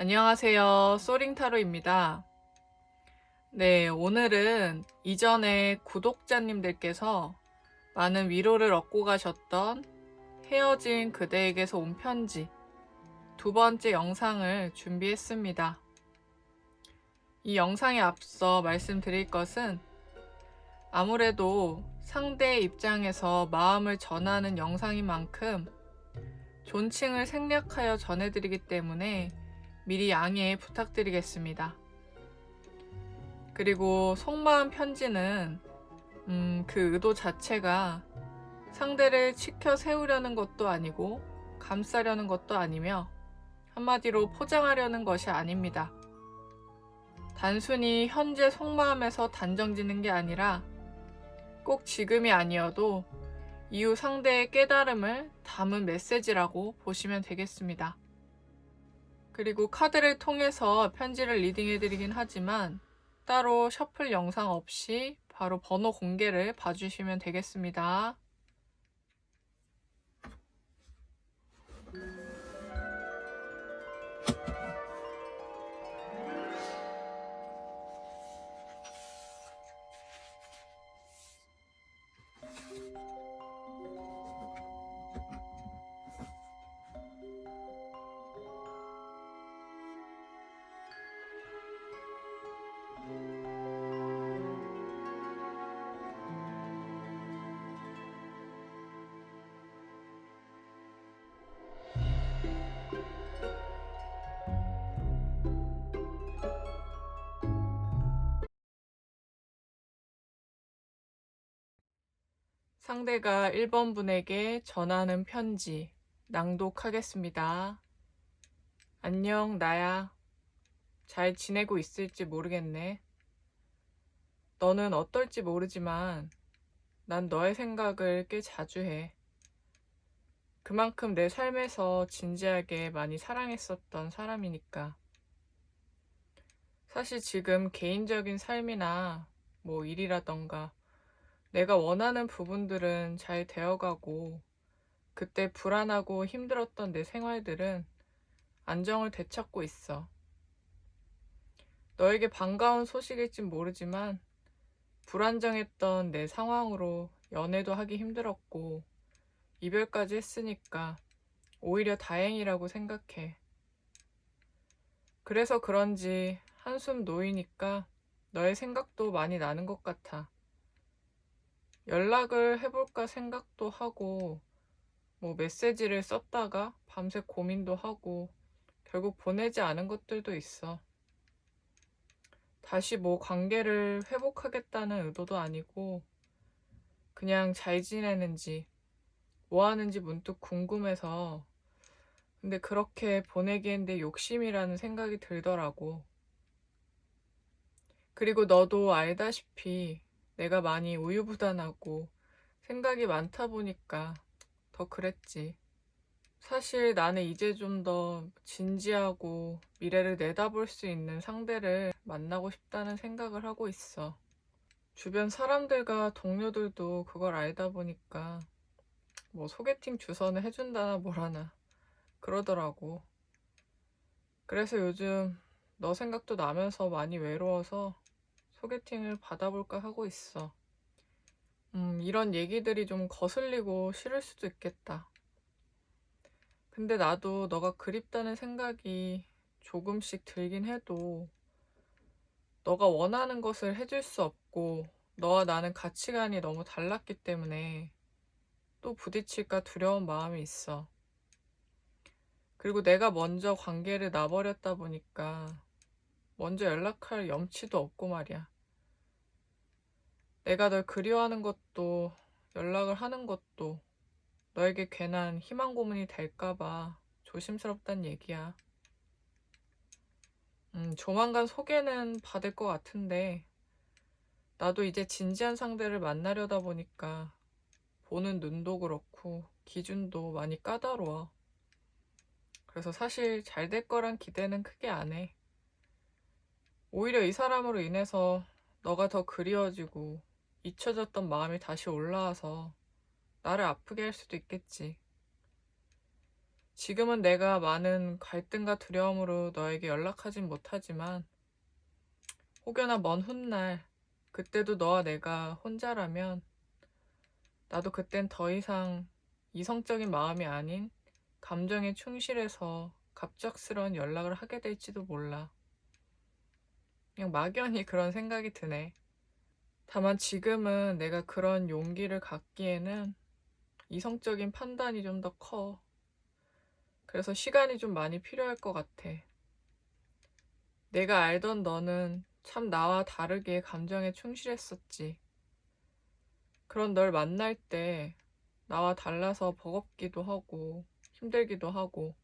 안녕하세요. 소링타로입니다. 네, 오늘은 이전에 구독자님들께서 많은 위로를 얻고 가셨던 헤어진 그대에게서 온 편지 두 번째 영상을 준비했습니다. 이 영상에 앞서 말씀드릴 것은 아무래도 상대의 입장에서 마음을 전하는 영상인 만큼 존칭을 생략하여 전해드리기 때문에 미리 양해 부탁드리겠습니다. 그리고 속마음 편지는 그 의도 자체가 상대를 치켜 세우려는 것도 아니고 감싸려는 것도 아니며 한마디로 포장하려는 것이 아닙니다. 단순히 현재 속마음에서 단정짓는 게 아니라 꼭 지금이 아니어도 이후 상대의 깨달음을 담은 메시지라고 보시면 되겠습니다. 그리고 카드를 통해서 편지를 리딩해드리긴 하지만 따로 셔플 영상 없이 바로 번호 공개를 봐주시면 되겠습니다. 상대가 1번 분에게 전하는 편지 낭독하겠습니다. 안녕, 나야. 잘 지내고 있을지 모르겠네. 너는 어떨지 모르지만 난 너의 생각을 꽤 자주 해. 그만큼 내 삶에서 진지하게 많이 사랑했었던 사람이니까. 사실 지금 개인적인 삶이나 일이라던가 내가 원하는 부분들은 잘 되어가고 그때 불안하고 힘들었던 내 생활들은 안정을 되찾고 있어. 너에게 반가운 소식일진 모르지만 불안정했던 내 상황으로 연애도 하기 힘들었고 이별까지 했으니까 오히려 다행이라고 생각해. 그래서 그런지 한숨 놓이니까 너의 생각도 많이 나는 것 같아. 연락을 해볼까 생각도 하고 메시지를 썼다가 밤새 고민도 하고 결국 보내지 않은 것들도 있어. 다시 관계를 회복하겠다는 의도도 아니고 그냥 잘 지내는지 뭐 하는지 문득 궁금해서. 근데 그렇게 보내기엔 내 욕심이라는 생각이 들더라고. 그리고 너도 알다시피 내가 많이 우유부단하고 생각이 많다 보니까 더 그랬지. 사실 나는 이제 좀 더 진지하고 미래를 내다볼 수 있는 상대를 만나고 싶다는 생각을 하고 있어. 주변 사람들과 동료들도 그걸 알다 보니까 소개팅 주선을 해준다나 뭐라나 그러더라고. 그래서 요즘 너 생각도 나면서 많이 외로워서 소개팅을 받아볼까 하고 있어. 이런 얘기들이 좀 거슬리고 싫을 수도 있겠다. 근데 나도 너가 그립다는 생각이 조금씩 들긴 해도 너가 원하는 것을 해줄 수 없고 너와 나는 가치관이 너무 달랐기 때문에 또 부딪힐까 두려운 마음이 있어. 그리고 내가 먼저 관계를 놔버렸다 보니까 먼저 연락할 염치도 없고 말이야. 내가 널 그리워하는 것도 연락을 하는 것도 너에게 괜한 희망 고문이 될까봐 조심스럽단 얘기야. 조만간 소개는 받을 것 같은데 나도 이제 진지한 상대를 만나려다 보니까 보는 눈도 그렇고 기준도 많이 까다로워. 그래서 사실 잘 될 거란 기대는 크게 안 해. 오히려 이 사람으로 인해서 너가 더 그리워지고 잊혀졌던 마음이 다시 올라와서 나를 아프게 할 수도 있겠지. 지금은 내가 많은 갈등과 두려움으로 너에게 연락하진 못하지만 혹여나 먼 훗날 그때도 너와 내가 혼자라면 나도 그땐 더 이상 이성적인 마음이 아닌 감정에 충실해서 갑작스러운 연락을 하게 될지도 몰라. 그냥 막연히 그런 생각이 드네. 다만 지금은 내가 그런 용기를 갖기에는 이성적인 판단이 좀 더 커. 그래서 시간이 좀 많이 필요할 것 같아. 내가 알던 너는 참 나와 다르게 감정에 충실했었지. 그런 널 만날 때 나와 달라서 버겁기도 하고 힘들기도 하고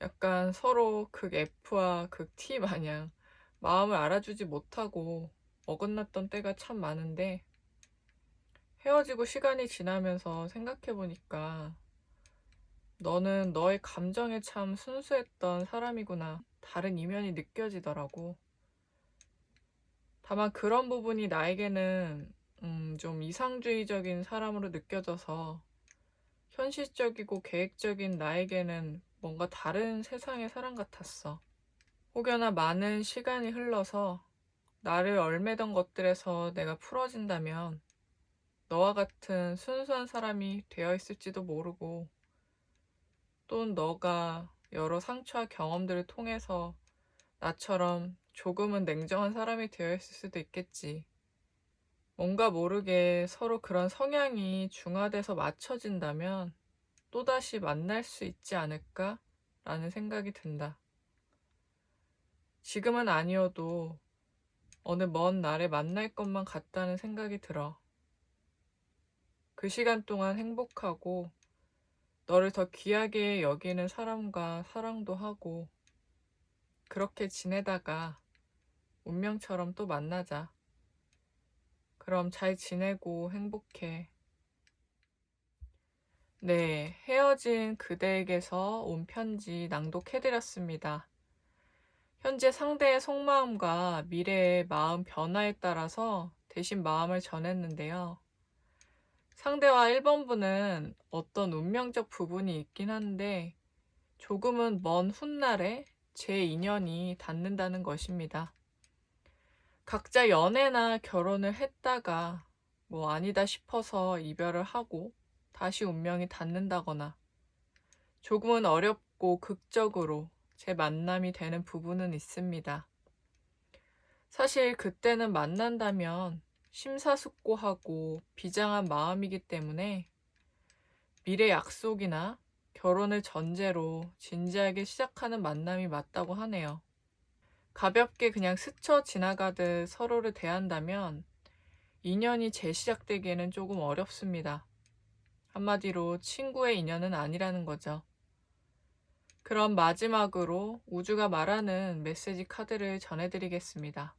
약간 서로 극 F와 극 T 마냥 마음을 알아주지 못하고 어긋났던 때가 참 많은데 헤어지고 시간이 지나면서 생각해보니까 너는 너의 감정에 참 순수했던 사람이구나. 다른 이면이 느껴지더라고. 다만 그런 부분이 나에게는 좀 이상주의적인 사람으로 느껴져서 현실적이고 계획적인 나에게는 뭔가 다른 세상의 사람 같았어. 혹여나 많은 시간이 흘러서 나를 얼매던 것들에서 내가 풀어진다면 너와 같은 순수한 사람이 되어 있을지도 모르고 또는 너가 여러 상처와 경험들을 통해서 나처럼 조금은 냉정한 사람이 되어 있을 수도 있겠지. 뭔가 모르게 서로 그런 성향이 중화돼서 맞춰진다면 또다시 만날 수 있지 않을까? 라는 생각이 든다. 지금은 아니어도 어느 먼 날에 만날 것만 같다는 생각이 들어. 그 시간 동안 행복하고 너를 더 귀하게 여기는 사람과 사랑도 하고 그렇게 지내다가 운명처럼 또 만나자. 그럼 잘 지내고 행복해. 네, 헤어진 그대에게서 온 편지 낭독해드렸습니다. 현재 상대의 속마음과 미래의 마음 변화에 따라서 대신 마음을 전했는데요. 상대와 1번분은 어떤 운명적 부분이 있긴 한데 조금은 먼 훗날에 제 인연이 닿는다는 것입니다. 각자 연애나 결혼을 했다가 뭐 아니다 싶어서 이별을 하고 다시 운명이 닿는다거나 조금은 어렵고 극적으로 제 만남이 되는 부분은 있습니다. 사실 그때는 만난다면 심사숙고하고 비장한 마음이기 때문에 미래 약속이나 결혼을 전제로 진지하게 시작하는 만남이 맞다고 하네요. 가볍게 그냥 스쳐 지나가듯 서로를 대한다면 인연이 재시작되기에는 조금 어렵습니다. 한마디로 친구의 인연은 아니라는 거죠. 그럼 마지막으로 우주가 말하는 메시지 카드를 전해드리겠습니다.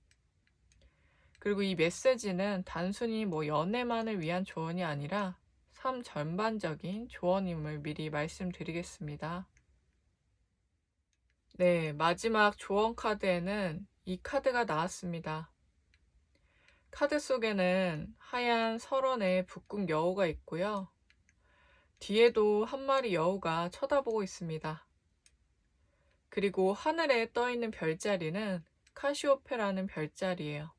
그리고 이 메시지는 단순히 뭐 연애만을 위한 조언이 아니라 삶 전반적인 조언임을 미리 말씀드리겠습니다. 네, 마지막 조언 카드에는 이 카드가 나왔습니다. 카드 속에는 하얀 설원의 북극 여우가 있고요. 뒤에도 한 마리 여우가 쳐다보고 있습니다. 그리고 하늘에 떠 있는 별자리는 카시오페라는 별자리예요.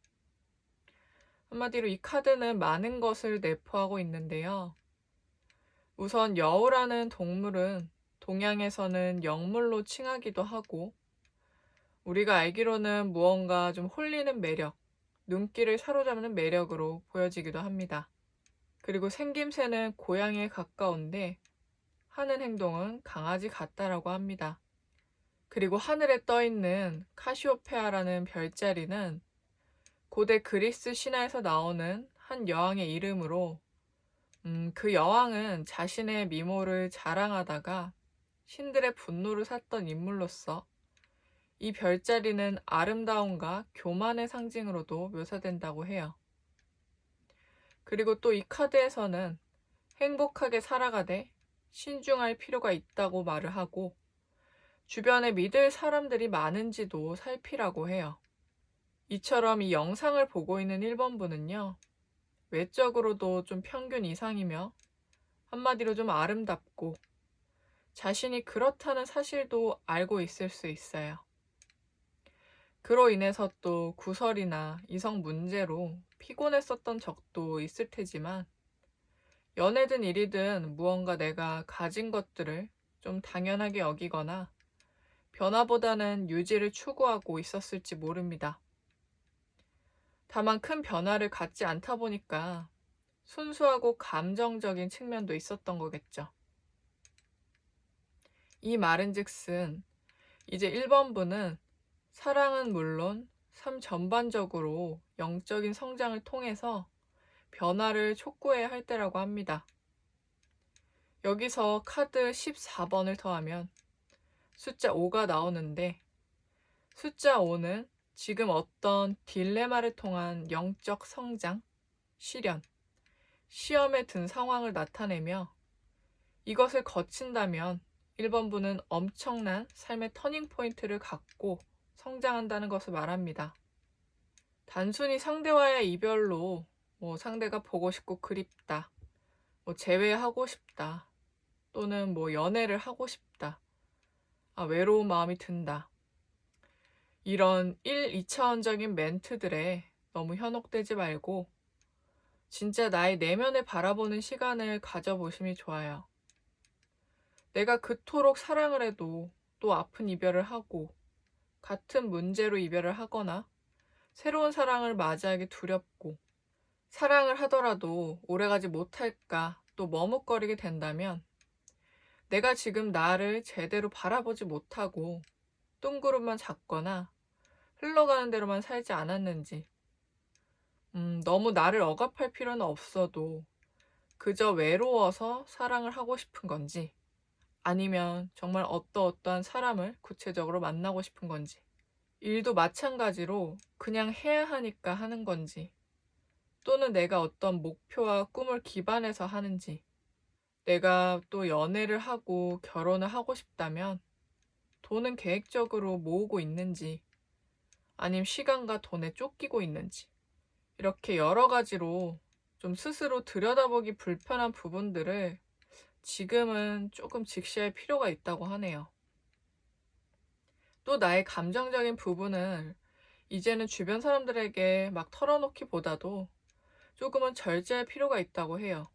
한마디로 이 카드는 많은 것을 내포하고 있는데요. 우선 여우라는 동물은 동양에서는 영물로 칭하기도 하고 우리가 알기로는 무언가 좀 홀리는 매력, 눈길을 사로잡는 매력으로 보여지기도 합니다. 그리고 생김새는 고양이에 가까운데 하는 행동은 강아지 같다라고 합니다. 그리고 하늘에 떠 있는 카시오페아라는 별자리는 고대 그리스 신화에서 나오는 한 여왕의 이름으로 그 여왕은 자신의 미모를 자랑하다가 신들의 분노를 샀던 인물로서 이 별자리는 아름다움과 교만의 상징으로도 묘사된다고 해요. 그리고 또 이 카드에서는 행복하게 살아가되 신중할 필요가 있다고 말을 하고 주변에 믿을 사람들이 많은지도 살피라고 해요. 이처럼 이 영상을 보고 있는 1번분은요. 외적으로도 좀 평균 이상이며 한마디로 좀 아름답고 자신이 그렇다는 사실도 알고 있을 수 있어요. 그로 인해서 또 구설이나 이성 문제로 피곤했었던 적도 있을 테지만 연애든 일이든 무언가 내가 가진 것들을 좀 당연하게 여기거나 변화보다는 유지를 추구하고 있었을지 모릅니다. 다만 큰 변화를 갖지 않다 보니까 순수하고 감정적인 측면도 있었던 거겠죠. 이 말은즉슨 이제 1번부는 사랑은 물론 삶 전반적으로 영적인 성장을 통해서 변화를 촉구해야 할 때라고 합니다. 여기서 카드 14번을 더하면 숫자 5가 나오는데 숫자 5는 지금 어떤 딜레마를 통한 영적 성장, 시련, 시험에 든 상황을 나타내며 이것을 거친다면 1번부는 엄청난 삶의 터닝포인트를 갖고 성장한다는 것을 말합니다. 단순히 상대와의 이별로 상대가 보고 싶고 그립다, 재회하고 싶다, 또는 연애를 하고 싶다, 외로운 마음이 든다. 이런 1, 2차원적인 멘트들에 너무 현혹되지 말고 진짜 나의 내면을 바라보는 시간을 가져보심이 좋아요. 내가 그토록 사랑을 해도 또 아픈 이별을 하고 같은 문제로 이별을 하거나 새로운 사랑을 맞이하기 두렵고 사랑을 하더라도 오래가지 못할까 또 머뭇거리게 된다면 내가 지금 나를 제대로 바라보지 못하고 뜬구름만 잡거나 흘러가는 대로만 살지 않았는지 너무 나를 억압할 필요는 없어도 그저 외로워서 사랑을 하고 싶은 건지 아니면 정말 어떠한 사람을 구체적으로 만나고 싶은 건지 일도 마찬가지로 그냥 해야 하니까 하는 건지 또는 내가 어떤 목표와 꿈을 기반해서 하는지 내가 또 연애를 하고 결혼을 하고 싶다면 돈은 계획적으로 모으고 있는지 아니면 시간과 돈에 쫓기고 있는지 이렇게 여러 가지로 좀 스스로 들여다보기 불편한 부분들을 지금은 조금 직시할 필요가 있다고 하네요. 또 나의 감정적인 부분을 이제는 주변 사람들에게 막 털어놓기보다도 조금은 절제할 필요가 있다고 해요.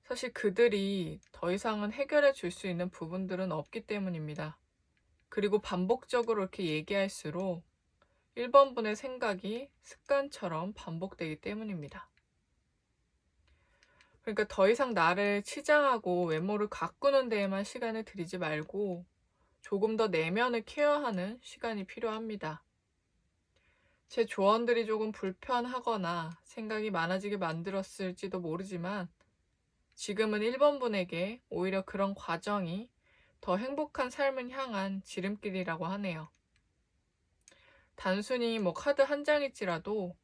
사실 그들이 더 이상은 해결해 줄 수 있는 부분들은 없기 때문입니다. 그리고 반복적으로 이렇게 얘기할수록 1번분의 생각이 습관처럼 반복되기 때문입니다. 그러니까 더 이상 나를 치장하고 외모를 가꾸는 데에만 시간을 들이지 말고 조금 더 내면을 케어하는 시간이 필요합니다. 제 조언들이 조금 불편하거나 생각이 많아지게 만들었을지도 모르지만 지금은 1번분에게 오히려 그런 과정이 더 행복한 삶을 향한 지름길이라고 하네요. 단순히 카드 한 장일지라도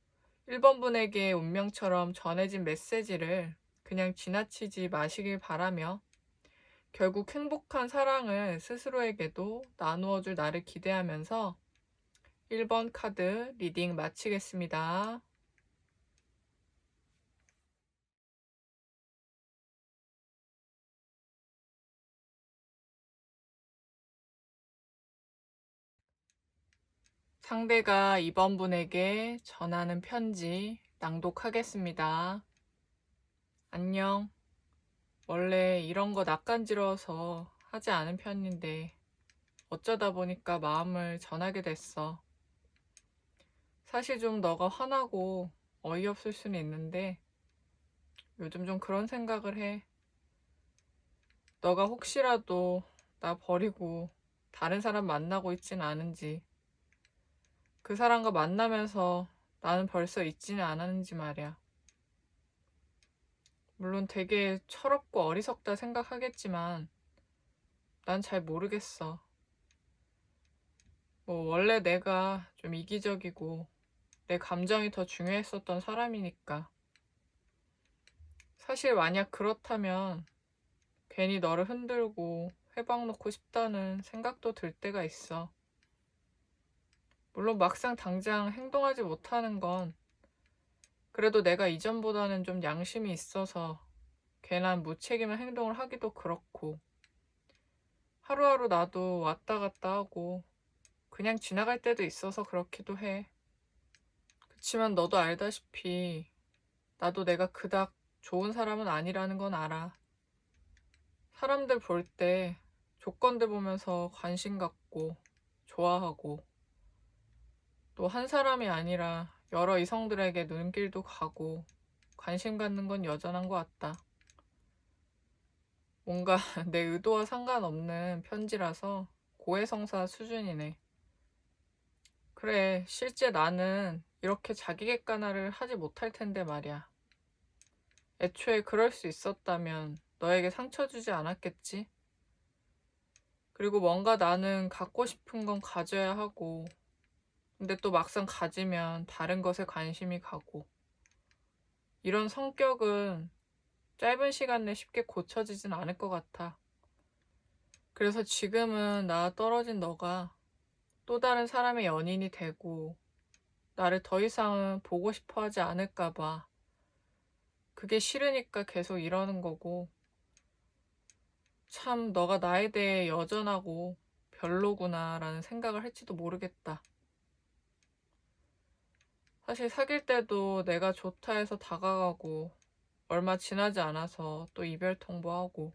1번분에게 운명처럼 전해진 메시지를 그냥 지나치지 마시길 바라며 결국 행복한 사랑을 스스로에게도 나누어줄 나를 기대하면서 1번 카드 리딩 마치겠습니다. 상대가 2번 분에게 전하는 편지 낭독하겠습니다. 안녕. 원래 이런 거 낯간지러워서 하지 않은 편인데 어쩌다 보니까 마음을 전하게 됐어. 사실 좀 너가 화나고 어이없을 수는 있는데 요즘 좀 그런 생각을 해. 너가 혹시라도 나 버리고 다른 사람 만나고 있진 않은지, 그 사람과 만나면서 나는 벌써 있지는 않았는지 말이야. 물론 되게 철없고 어리석다 생각하겠지만 난 잘 모르겠어. 원래 내가 좀 이기적이고 내 감정이 더 중요했었던 사람이니까. 사실 만약 그렇다면 괜히 너를 흔들고 회방 놓고 싶다는 생각도 들 때가 있어. 물론 막상 당장 행동하지 못하는 건 그래도 내가 이전보다는 좀 양심이 있어서 괜한 무책임한 행동을 하기도 그렇고 하루하루 나도 왔다 갔다 하고 그냥 지나갈 때도 있어서 그렇기도 해. 그치만 너도 알다시피 나도 내가 그닥 좋은 사람은 아니라는 건 알아. 사람들 볼 때 조건들 보면서 관심 갖고 좋아하고 또 한 사람이 아니라 여러 이성들에게 눈길도 가고 관심 갖는 건 여전한 것 같다. 뭔가 내 의도와 상관없는 편지라서 고해성사 수준이네. 그래, 실제 나는 이렇게 자기 객관화를 하지 못할 텐데 말이야. 애초에 그럴 수 있었다면 너에게 상처 주지 않았겠지? 그리고 뭔가 나는 갖고 싶은 건 가져야 하고, 근데 또 막상 가지면 다른 것에 관심이 가고, 이런 성격은 짧은 시간 내 쉽게 고쳐지진 않을 것 같아. 그래서 지금은 나 떨어진 너가 또 다른 사람의 연인이 되고, 나를 더 이상은 보고 싶어 하지 않을까 봐. 그게 싫으니까 계속 이러는 거고, 참 너가 나에 대해 여전하고 별로구나라는 생각을 했지도 모르겠다. 사실 사귈 때도 내가 좋다 해서 다가가고 얼마 지나지 않아서 또 이별 통보하고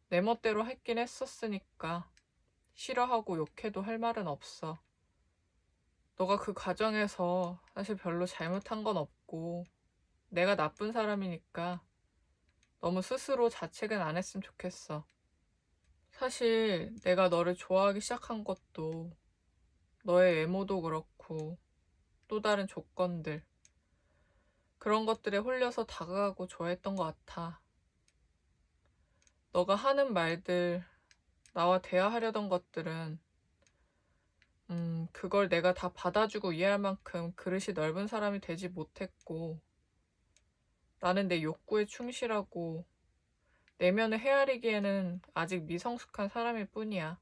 내 멋대로 했긴 했었으니까 싫어하고 욕해도 할 말은 없어. 너가 그 과정에서 사실 별로 잘못한 건 없고 내가 나쁜 사람이니까 너무 스스로 자책은 안 했으면 좋겠어. 사실 내가 너를 좋아하기 시작한 것도 너의 외모도 그렇고 또 다른 조건들 그런 것들에 홀려서 다가가고 좋아했던 것 같아. 너가 하는 말들, 나와 대화하려던 것들은 그걸 내가 다 받아주고 이해할 만큼 그릇이 넓은 사람이 되지 못했고 나는 내 욕구에 충실하고 내면을 헤아리기에는 아직 미성숙한 사람일 뿐이야.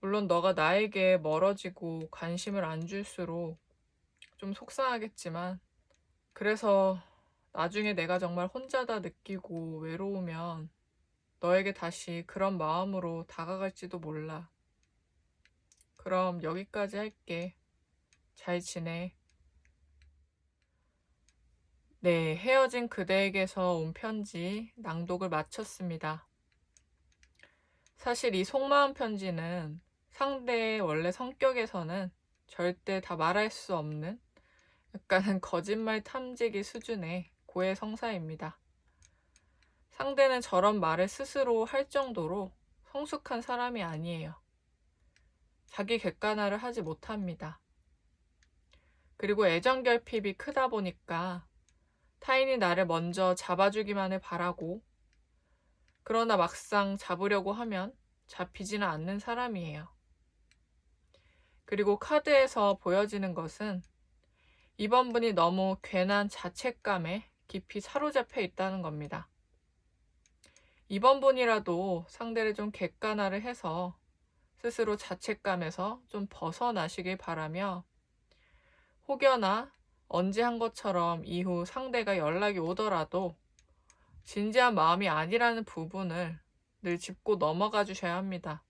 물론 너가 나에게 멀어지고 관심을 안 줄수록 좀 속상하겠지만 그래서 나중에 내가 정말 혼자다 느끼고 외로우면 너에게 다시 그런 마음으로 다가갈지도 몰라. 그럼 여기까지 할게. 잘 지내. 네, 헤어진 그대에게서 온 편지 낭독을 마쳤습니다. 사실 이 속마음 편지는 상대의 원래 성격에서는 절대 다 말할 수 없는 약간은 거짓말 탐지기 수준의 고해성사입니다. 상대는 저런 말을 스스로 할 정도로 성숙한 사람이 아니에요. 자기 객관화를 하지 못합니다. 그리고 애정 결핍이 크다 보니까 타인이 나를 먼저 잡아주기만을 바라고 그러나 막상 잡으려고 하면 잡히지는 않는 사람이에요. 그리고 카드에서 보여지는 것은 이번 분이 너무 괜한 자책감에 깊이 사로잡혀 있다는 겁니다. 이번 분이라도 상대를 좀 객관화를 해서 스스로 자책감에서 좀 벗어나시길 바라며 혹여나 언제 한 것처럼 이후 상대가 연락이 오더라도 진지한 마음이 아니라는 부분을 늘 짚고 넘어가 주셔야 합니다.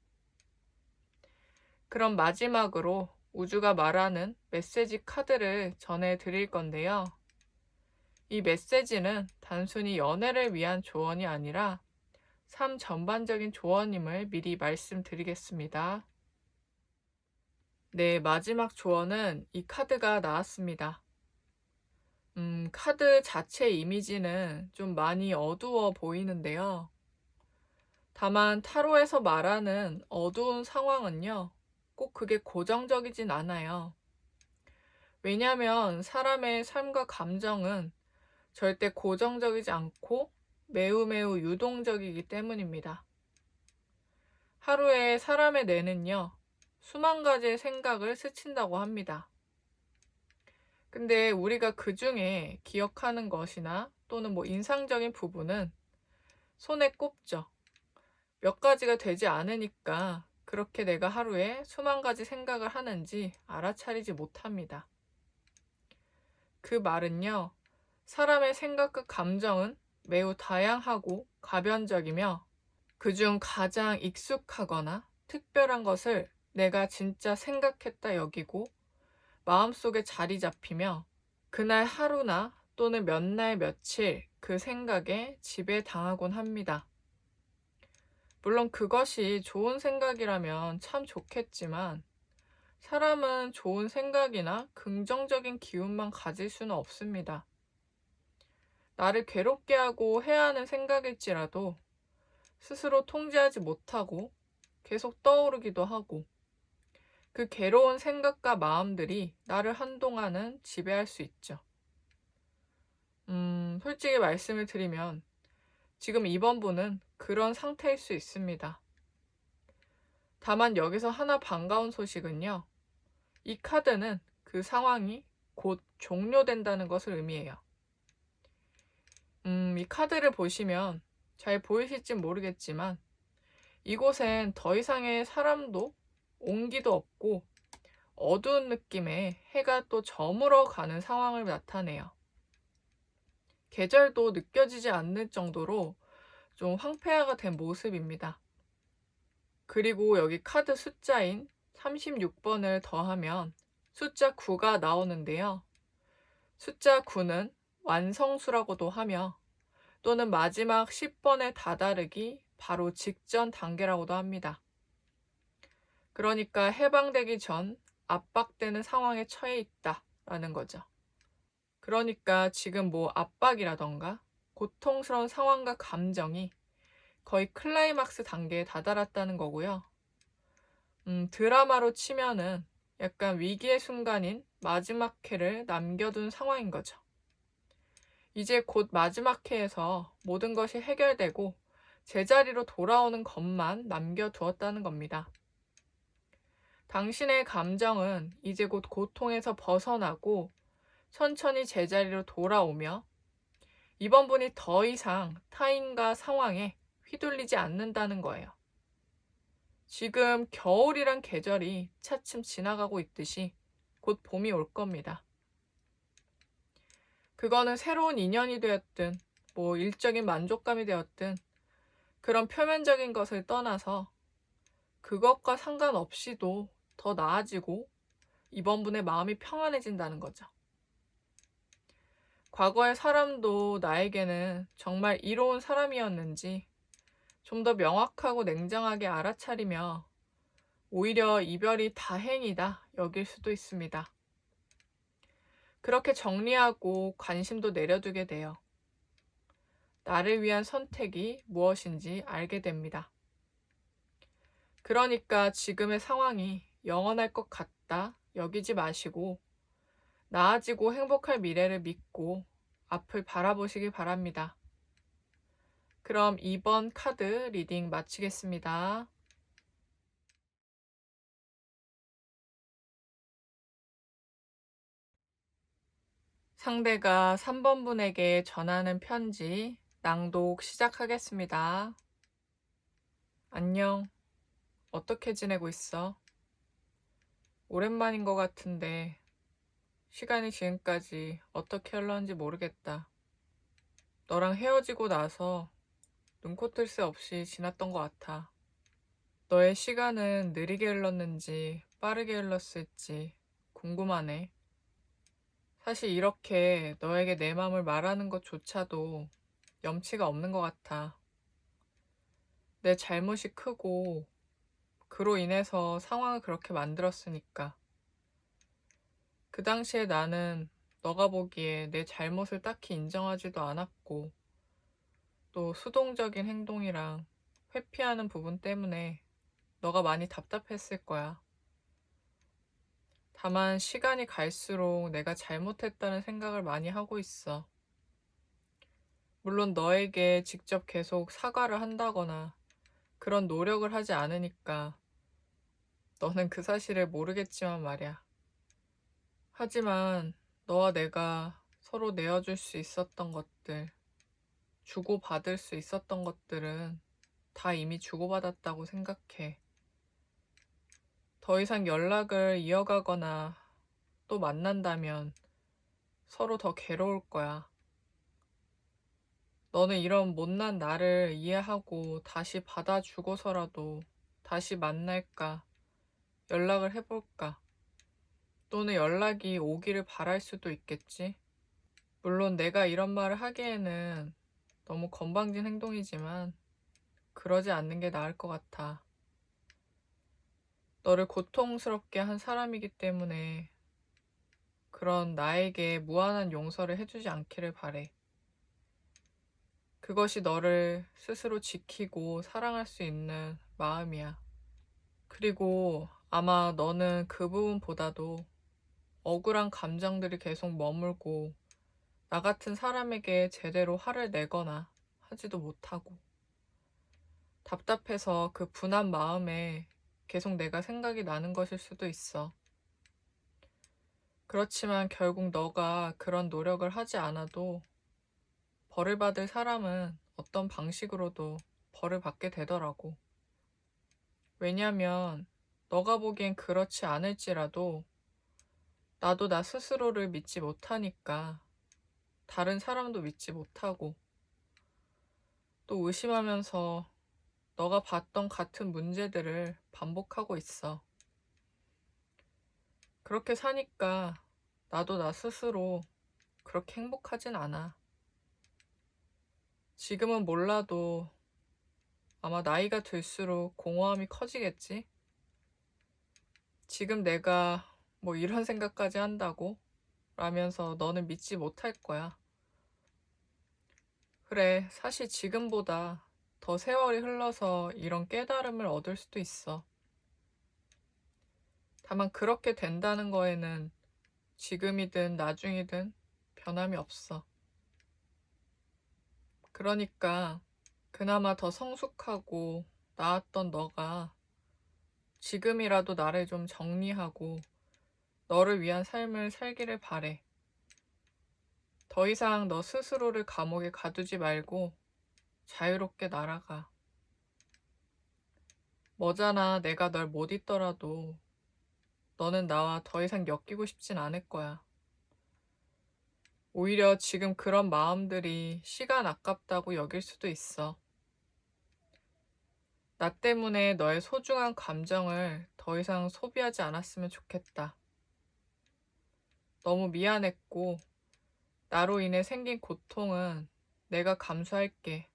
그럼 마지막으로 우주가 말하는 메시지 카드를 전해드릴 건데요. 이 메시지는 단순히 연애를 위한 조언이 아니라 삶 전반적인 조언임을 미리 말씀드리겠습니다. 네, 마지막 조언은 이 카드가 나왔습니다. 카드 자체 이미지는 좀 많이 어두워 보이는데요. 다만 타로에서 말하는 어두운 상황은요, 꼭 그게 고정적이진 않아요. 왜냐하면 사람의 삶과 감정은 절대 고정적이지 않고 매우 매우 유동적이기 때문입니다. 하루에 사람의 뇌는요, 수만 가지의 생각을 스친다고 합니다. 근데 우리가 그 중에 기억하는 것이나 또는 인상적인 부분은 손에 꼽죠. 몇 가지가 되지 않으니까 그렇게 내가 하루에 수만 가지 생각을 하는지 알아차리지 못합니다. 그 말은요, 사람의 생각과 감정은 매우 다양하고 가변적이며 그중 가장 익숙하거나 특별한 것을 내가 진짜 생각했다 여기고 마음속에 자리 잡히며 그날 하루나 또는 몇 날 며칠 그 생각에 지배당하곤 합니다. 물론 그것이 좋은 생각이라면 참 좋겠지만 사람은 좋은 생각이나 긍정적인 기운만 가질 수는 없습니다. 나를 괴롭게 하고 해하는 생각일지라도 스스로 통제하지 못하고 계속 떠오르기도 하고 그 괴로운 생각과 마음들이 나를 한동안은 지배할 수 있죠. 솔직히 말씀을 드리면 지금 이번 분은 그런 상태일 수 있습니다. 다만 여기서 하나 반가운 소식은요. 이 카드는 그 상황이 곧 종료된다는 것을 의미해요. 이 카드를 보시면 잘 보이실진 모르겠지만 이곳엔 더 이상의 사람도 온기도 없고 어두운 느낌의 해가 또 저물어 가는 상황을 나타내요. 계절도 느껴지지 않는 정도로 좀 황폐화가 된 모습입니다. 그리고 여기 카드 숫자인 36번을 더하면 숫자 9가 나오는데요. 숫자 9는 완성수라고도 하며 또는 마지막 10번에 다다르기 바로 직전 단계라고도 합니다. 그러니까 해방되기 전 압박되는 상황에 처해 있다라는 거죠. 그러니까 지금 뭐 압박이라던가 고통스러운 상황과 감정이 거의 클라이막스 단계에 다다랐다는 거고요. 드라마로 치면은 약간 위기의 순간인 마지막 회를 남겨둔 상황인 거죠. 이제 곧 마지막 회에서 모든 것이 해결되고 제자리로 돌아오는 것만 남겨두었다는 겁니다. 당신의 감정은 이제 곧 고통에서 벗어나고 천천히 제자리로 돌아오며 이번 분이 더 이상 타인과 상황에 휘둘리지 않는다는 거예요. 지금 겨울이란 계절이 차츰 지나가고 있듯이 곧 봄이 올 겁니다. 그거는 새로운 인연이 되었든 뭐 일적인 만족감이 되었든 그런 표면적인 것을 떠나서 그것과 상관없이도 더 나아지고 이번 분의 마음이 평안해진다는 거죠. 과거의 사람도 나에게는 정말 이로운 사람이었는지 좀 더 명확하고 냉정하게 알아차리며 오히려 이별이 다행이다 여길 수도 있습니다. 그렇게 정리하고 관심도 내려두게 돼요. 나를 위한 선택이 무엇인지 알게 됩니다. 그러니까 지금의 상황이 영원할 것 같다 여기지 마시고 나아지고 행복할 미래를 믿고 앞을 바라보시기 바랍니다. 그럼 2번 카드 리딩 마치겠습니다. 상대가 3번 분에게 전하는 편지 낭독 시작하겠습니다. 안녕. 어떻게 지내고 있어? 오랜만인 것 같은데 시간이 지금까지 어떻게 흘렀는지 모르겠다. 너랑 헤어지고 나서 눈코 뜰 새 없이 지났던 것 같아. 너의 시간은 느리게 흘렀는지 빠르게 흘렀을지 궁금하네. 사실 이렇게 너에게 내 마음을 말하는 것조차도 염치가 없는 것 같아. 내 잘못이 크고 그로 인해서 상황을 그렇게 만들었으니까. 그 당시에 나는 너가 보기에 내 잘못을 딱히 인정하지도 않았고 또 수동적인 행동이랑 회피하는 부분 때문에 너가 많이 답답했을 거야. 다만 시간이 갈수록 내가 잘못했다는 생각을 많이 하고 있어. 물론 너에게 직접 계속 사과를 한다거나 그런 노력을 하지 않으니까 너는 그 사실을 모르겠지만 말이야. 하지만 너와 내가 서로 내어줄 수 있었던 것들, 주고받을 수 있었던 것들은 다 이미 주고받았다고 생각해. 더 이상 연락을 이어가거나 또 만난다면 서로 더 괴로울 거야. 너는 이런 못난 나를 이해하고 다시 받아주고서라도 다시 만날까? 연락을 해볼까? 또는 연락이 오기를 바랄 수도 있겠지? 물론 내가 이런 말을 하기에는 너무 건방진 행동이지만 그러지 않는 게 나을 것 같아. 너를 고통스럽게 한 사람이기 때문에 그런 나에게 무한한 용서를 해주지 않기를 바래. 그것이 너를 스스로 지키고 사랑할 수 있는 마음이야. 그리고 아마 너는 그 부분보다도 억울한 감정들이 계속 머물고 나 같은 사람에게 제대로 화를 내거나 하지도 못하고 답답해서 그 분한 마음에 계속 내가 생각이 나는 것일 수도 있어. 그렇지만 결국 너가 그런 노력을 하지 않아도 벌을 받을 사람은 어떤 방식으로도 벌을 받게 되더라고. 왜냐면 너가 보기엔 그렇지 않을지라도 나도 나 스스로를 믿지 못하니까 다른 사람도 믿지 못하고 또 의심하면서 너가 봤던 같은 문제들을 반복하고 있어. 그렇게 사니까 나도 나 스스로 그렇게 행복하진 않아. 지금은 몰라도 아마 나이가 들수록 공허함이 커지겠지? 지금 내가 뭐 이런 생각까지 한다고? 라면서 너는 믿지 못할 거야. 그래, 사실 지금보다 더 세월이 흘러서 이런 깨달음을 얻을 수도 있어. 다만 그렇게 된다는 거에는 지금이든 나중이든 변함이 없어. 그러니까 그나마 더 성숙하고 나았던 너가 지금이라도 나를 좀 정리하고 너를 위한 삶을 살기를 바래. 더 이상 너 스스로를 감옥에 가두지 말고 자유롭게 날아가. 뭐잖아, 내가 널 못 잊더라도 너는 나와 더 이상 엮이고 싶진 않을 거야. 오히려 지금 그런 마음들이 시간 아깝다고 여길 수도 있어. 나 때문에 너의 소중한 감정을 더 이상 소비하지 않았으면 좋겠다. 너무 미안했고, 나로 인해 생긴 고통은 내가 감수할게.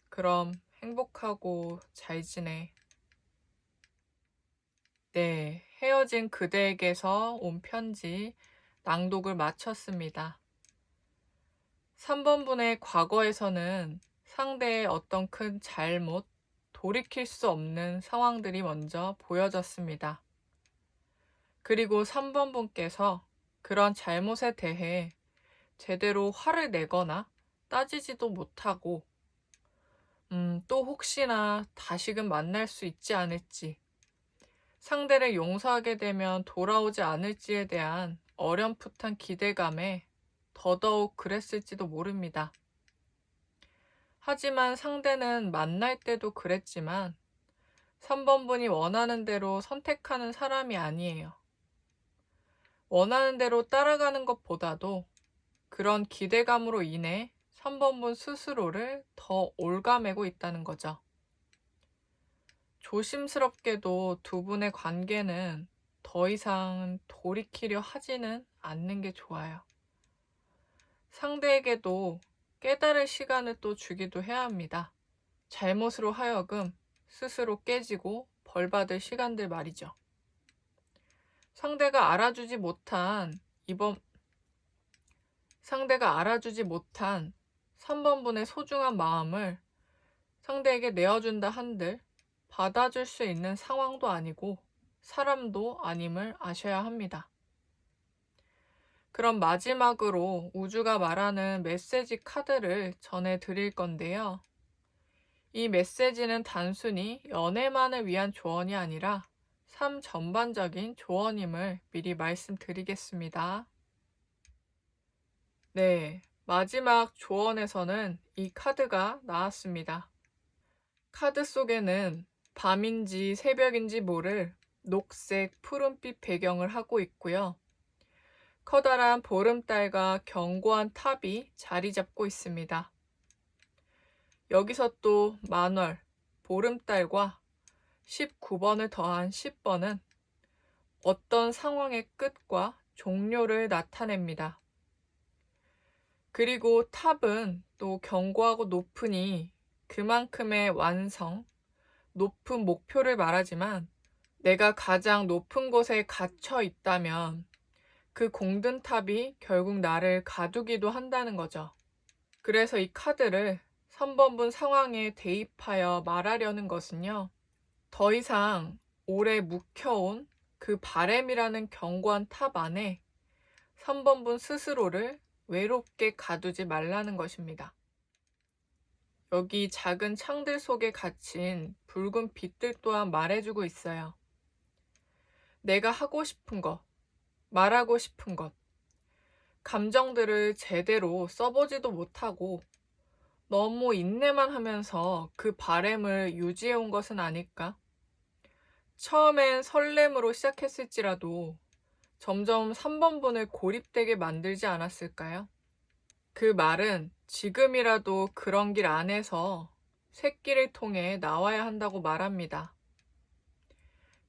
그럼 행복하고 잘 지내. 네, 헤어진 그대에게서 온 편지 낭독을 마쳤습니다. 3번분의 과거에서는 상대의 어떤 큰 잘못, 돌이킬 수 없는 상황들이 먼저 보여졌습니다. 그리고 3번분께서 그런 잘못에 대해 제대로 화를 내거나 따지지도 못하고 또 혹시나 다시금 만날 수 있지 않을지, 상대를 용서하게 되면 돌아오지 않을지에 대한 어렴풋한 기대감에 더더욱 그랬을지도 모릅니다. 하지만 상대는 만날 때도 그랬지만 3번분이 원하는 대로 선택하는 사람이 아니에요. 원하는 대로 따라가는 것보다도 그런 기대감으로 인해 3번분 스스로를 더 올가매고 있다는 거죠. 조심스럽게도 두 분의 관계는 더 이상 돌이키려 하지는 않는 게 좋아요. 상대에게도 깨달을 시간을 또 주기도 해야 합니다. 잘못으로 하여금 스스로 깨지고 벌받을 시간들 말이죠. 상대가 알아주지 못한 3번분의 소중한 마음을 상대에게 내어준다 한들 받아줄 수 있는 상황도 아니고 사람도 아님을 아셔야 합니다. 그럼 마지막으로 우주가 말하는 메시지 카드를 전해드릴 건데요. 이 메시지는 단순히 연애만을 위한 조언이 아니라 삶 전반적인 조언임을 미리 말씀드리겠습니다. 네, 마지막 조언에서는 이 카드가 나왔습니다. 카드 속에는 밤인지 새벽인지 모를 녹색, 푸른빛 배경을 하고 있고요. 커다란 보름달과 견고한 탑이 자리 잡고 있습니다. 여기서 또 만월, 보름달과 19번을 더한 10번은 어떤 상황의 끝과 종료를 나타냅니다. 그리고 탑은 또 견고하고 높으니 그만큼의 완성, 높은 목표를 말하지만 내가 가장 높은 곳에 갇혀 있다면 그 공든 탑이 결국 나를 가두기도 한다는 거죠. 그래서 이 카드를 3번분 상황에 대입하여 말하려는 것은요. 더 이상 오래 묵혀온 그 바램이라는 견고한 탑 안에 3번분 스스로를 외롭게 가두지 말라는 것입니다. 여기 작은 창들 속에 갇힌 붉은 빛들 또한 말해주고 있어요. 내가 하고 싶은 것, 말하고 싶은 것, 감정들을 제대로 써보지도 못하고 너무 인내만 하면서 그 바램을 유지해온 것은 아닐까? 처음엔 설렘으로 시작했을지라도 점점 3번분을 고립되게 만들지 않았을까요? 그 말은 지금이라도 그런 길 안에서 새끼를 통해 나와야 한다고 말합니다.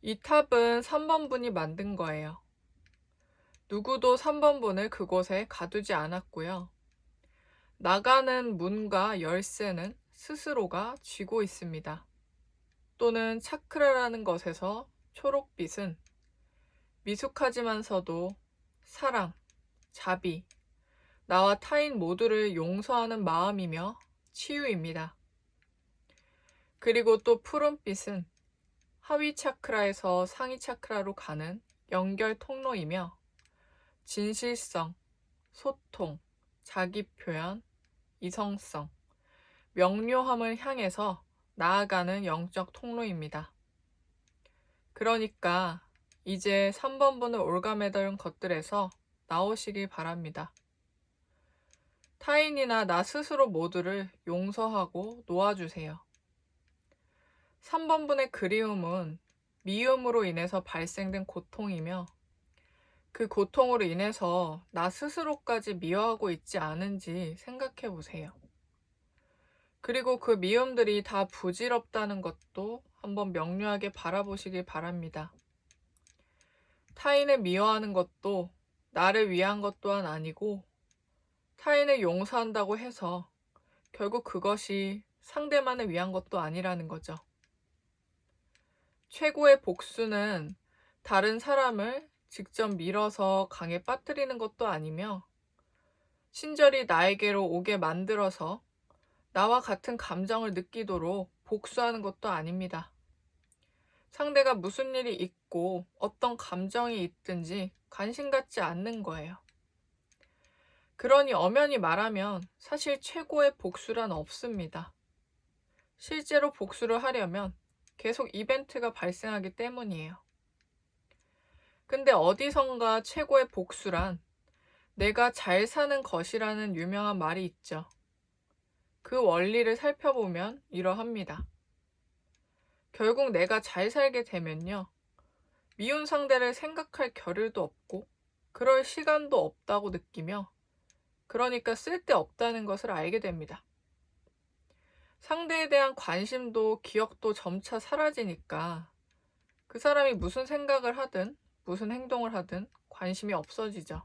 이 탑은 3번분이 만든 거예요. 누구도 3번분을 그곳에 가두지 않았고요. 나가는 문과 열쇠는 스스로가 쥐고 있습니다. 또는 차크라라는 것에서 초록빛은 미숙하지만서도 사랑, 자비, 나와 타인 모두를 용서하는 마음이며 치유입니다. 그리고 또 푸른빛은 하위 차크라에서 상위 차크라로 가는 연결 통로이며 진실성, 소통, 자기 표현, 이성성, 명료함을 향해서 나아가는 영적 통로입니다. 그러니까 이제 3번분을 올가매던 것들에서 나오시길 바랍니다. 타인이나 나 스스로 모두를 용서하고 놓아주세요. 3번분의 그리움은 미움으로 인해서 발생된 고통이며 그 고통으로 인해서 나 스스로까지 미워하고 있지 않은지 생각해 보세요. 그리고 그 미움들이 다 부질없다는 것도 한번 명료하게 바라보시길 바랍니다. 타인을 미워하는 것도 나를 위한 것 또한 아니고 타인을 용서한다고 해서 결국 그것이 상대만을 위한 것도 아니라는 거죠. 최고의 복수는 다른 사람을 직접 밀어서 강에 빠뜨리는 것도 아니며 친절히 나에게로 오게 만들어서 나와 같은 감정을 느끼도록 복수하는 것도 아닙니다. 상대가 무슨 일이 있고 어떤 감정이 있든지 관심 갖지 않는 거예요. 그러니 엄연히 말하면 사실 최고의 복수란 없습니다. 실제로 복수를 하려면 계속 이벤트가 발생하기 때문이에요. 근데 어디선가 최고의 복수란 내가 잘 사는 것이라는 유명한 말이 있죠. 그 원리를 살펴보면 이러합니다. 결국 내가 잘 살게 되면요. 미운 상대를 생각할 겨를도 없고 그럴 시간도 없다고 느끼며 그러니까 쓸데없다는 것을 알게 됩니다. 상대에 대한 관심도 기억도 점차 사라지니까 그 사람이 무슨 생각을 하든 무슨 행동을 하든 관심이 없어지죠.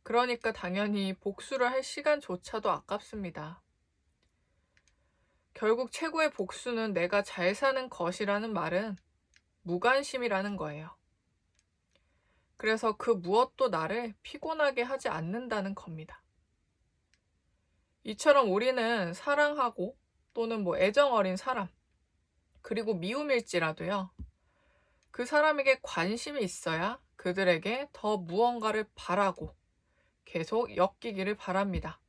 그러니까 당연히 복수를 할 시간조차도 아깝습니다. 결국 최고의 복수는 내가 잘 사는 것이라는 말은 무관심이라는 거예요. 그래서 그 무엇도 나를 피곤하게 하지 않는다는 겁니다. 이처럼 우리는 사랑하고 또는 애정 어린 사람, 그리고 미움일지라도요. 그 사람에게 관심이 있어야 그들에게 더 무언가를 바라고 계속 엮이기를 바랍니다.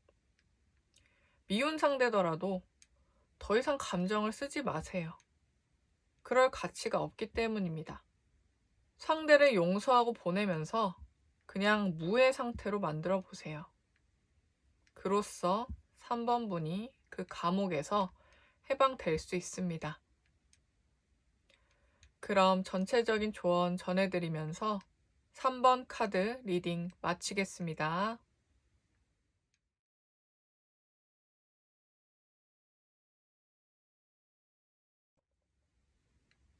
미운 상대더라도 더 이상 감정을 쓰지 마세요. 그럴 가치가 없기 때문입니다. 상대를 용서하고 보내면서 그냥 무의 상태로 만들어 보세요. 그로써 3번분이 그 감옥에서 해방될 수 있습니다. 그럼 전체적인 조언 전해드리면서 3번 카드 리딩 마치겠습니다.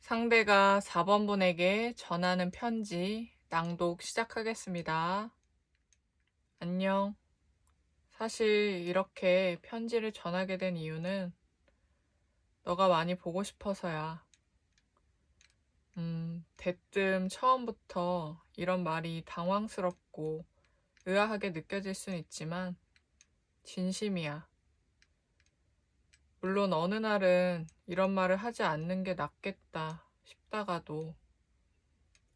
상대가 4번 분에게 전하는 편지 낭독 시작하겠습니다. 안녕. 사실 이렇게 편지를 전하게 된 이유는 너가 많이 보고 싶어서야. 대뜸 처음부터 이런 말이 당황스럽고 의아하게 느껴질 순 있지만 진심이야. 물론 어느 날은 이런 말을 하지 않는 게 낫겠다 싶다가도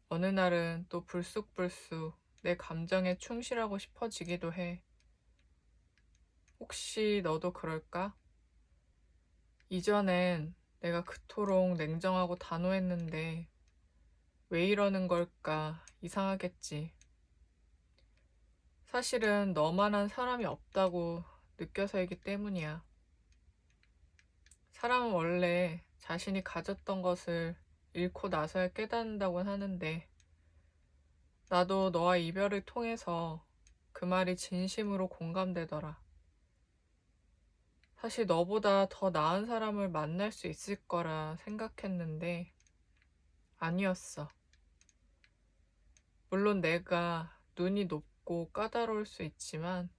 어느 날은 또 불쑥불쑥 내 감정에 충실하고 싶어지기도 해. 혹시 너도 그럴까? 이전엔 내가 그토록 냉정하고 단호했는데 왜 이러는 걸까 이상하겠지. 사실은 너만한 사람이 없다고 느껴서이기 때문이야. 사람은 원래 자신이 가졌던 것을 잃고 나서야 깨닫는다곤 하는데 나도 너와 이별을 통해서 그 말이 진심으로 공감되더라. 사실 너보다 더 나은 사람을 만날 수 있을 거라 생각했는데 아니었어. 물론 내가 눈이 높고 까다로울 수 있지만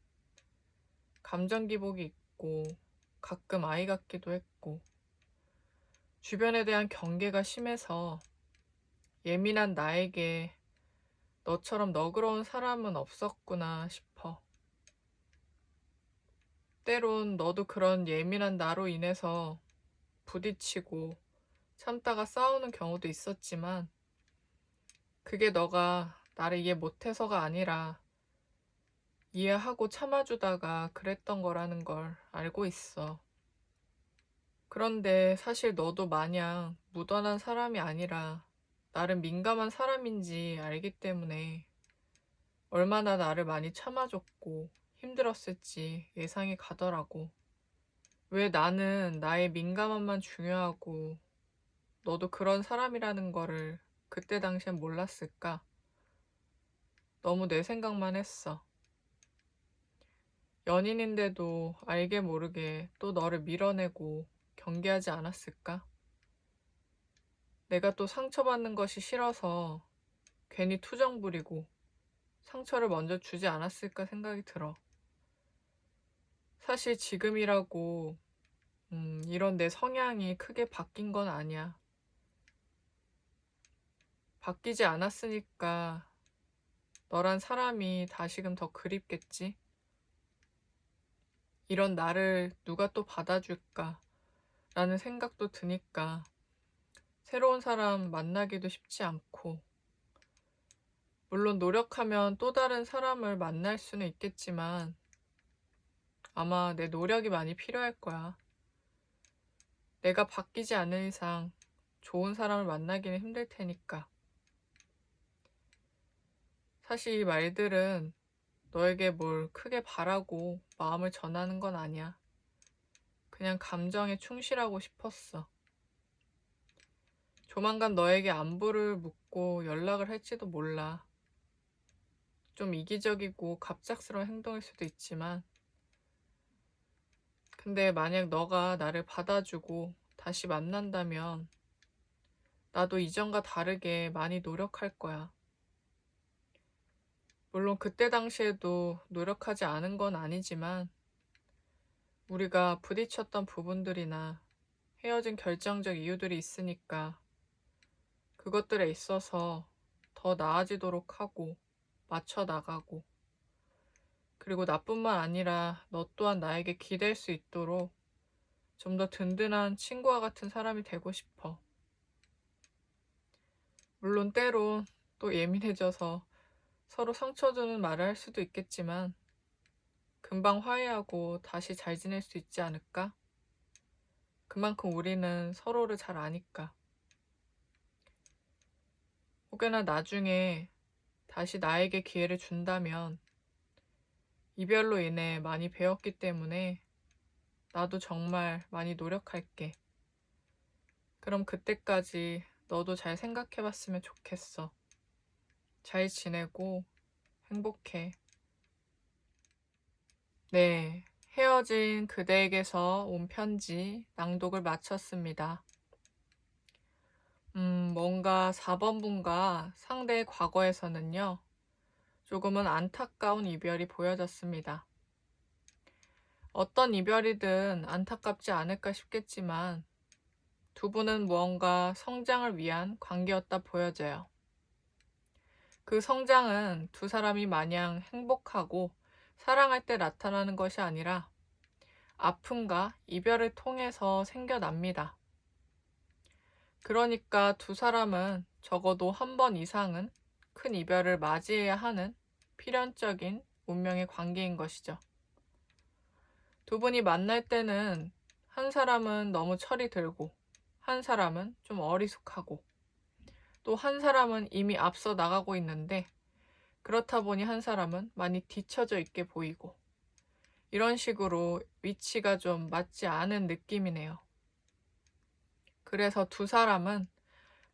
감정 기복이 있고 가끔 아이 같기도 했고 주변에 대한 경계가 심해서 예민한 나에게 너처럼 너그러운 사람은 없었구나 싶어. 때론 너도 그런 예민한 나로 인해서 부딪히고 참다가 싸우는 경우도 있었지만 그게 너가 나를 이해 못해서가 아니라 이해하고 참아주다가 그랬던 거라는 걸 알고 있어. 그런데 사실 너도 마냥 무던한 사람이 아니라 나를 민감한 사람인지 알기 때문에 얼마나 나를 많이 참아줬고 힘들었을지 예상이 가더라고. 왜 나는 나의 민감함만 중요하고 너도 그런 사람이라는 거를 그때 당시엔 몰랐을까? 너무 내 생각만 했어. 연인인데도 알게 모르게 또 너를 밀어내고 경계하지 않았을까? 내가 또 상처받는 것이 싫어서 괜히 투정 부리고 상처를 먼저 주지 않았을까 생각이 들어. 사실 지금이라고 이런 내 성향이 크게 바뀐 건 아니야. 바뀌지 않았으니까 너란 사람이 다시금 더 그립겠지? 이런 나를 누가 또 받아줄까? 라는 생각도 드니까 새로운 사람 만나기도 쉽지 않고 물론 노력하면 또 다른 사람을 만날 수는 있겠지만 아마 내 노력이 많이 필요할 거야. 내가 바뀌지 않는 이상 좋은 사람을 만나기는 힘들 테니까. 사실 이 말들은 너에게 뭘 크게 바라고 마음을 전하는 건 아니야. 그냥 감정에 충실하고 싶었어. 조만간 너에게 안부를 묻고 연락을 할지도 몰라. 좀 이기적이고 갑작스러운 행동일 수도 있지만 근데 만약 너가 나를 받아주고 다시 만난다면 나도 이전과 다르게 많이 노력할 거야. 물론 그때 당시에도 노력하지 않은 건 아니지만 우리가 부딪혔던 부분들이나 헤어진 결정적 이유들이 있으니까 그것들에 있어서 더 나아지도록 하고 맞춰 나가고 그리고 나뿐만 아니라 너 또한 나에게 기댈 수 있도록 좀 더 든든한 친구와 같은 사람이 되고 싶어. 물론 때론 또 예민해져서 서로 상처 주는 말을 할 수도 있겠지만 금방 화해하고 다시 잘 지낼 수 있지 않을까? 그만큼 우리는 서로를 잘 아니까. 혹여나 나중에 다시 나에게 기회를 준다면 이별로 인해 많이 배웠기 때문에 나도 정말 많이 노력할게. 그럼 그때까지 너도 잘 생각해 봤으면 좋겠어. 잘 지내고 행복해. 네, 헤어진 그대에게서 온 편지 낭독을 마쳤습니다. 뭔가 4번분과 상대의 과거에서는요, 조금은 안타까운 이별이 보여졌습니다. 어떤 이별이든 안타깝지 않을까 싶겠지만 두 분은 무언가 성장을 위한 관계였다 보여져요. 그 성장은 두 사람이 마냥 행복하고 사랑할 때 나타나는 것이 아니라 아픔과 이별을 통해서 생겨납니다. 그러니까 두 사람은 적어도 한 번 이상은 큰 이별을 맞이해야 하는 필연적인 운명의 관계인 것이죠. 두 분이 만날 때는 한 사람은 너무 철이 들고 한 사람은 좀 어리숙하고 또 한 사람은 이미 앞서 나가고 있는데 그렇다 보니 한 사람은 많이 뒤처져 있게 보이고 이런 식으로 위치가 좀 맞지 않은 느낌이네요. 그래서 두 사람은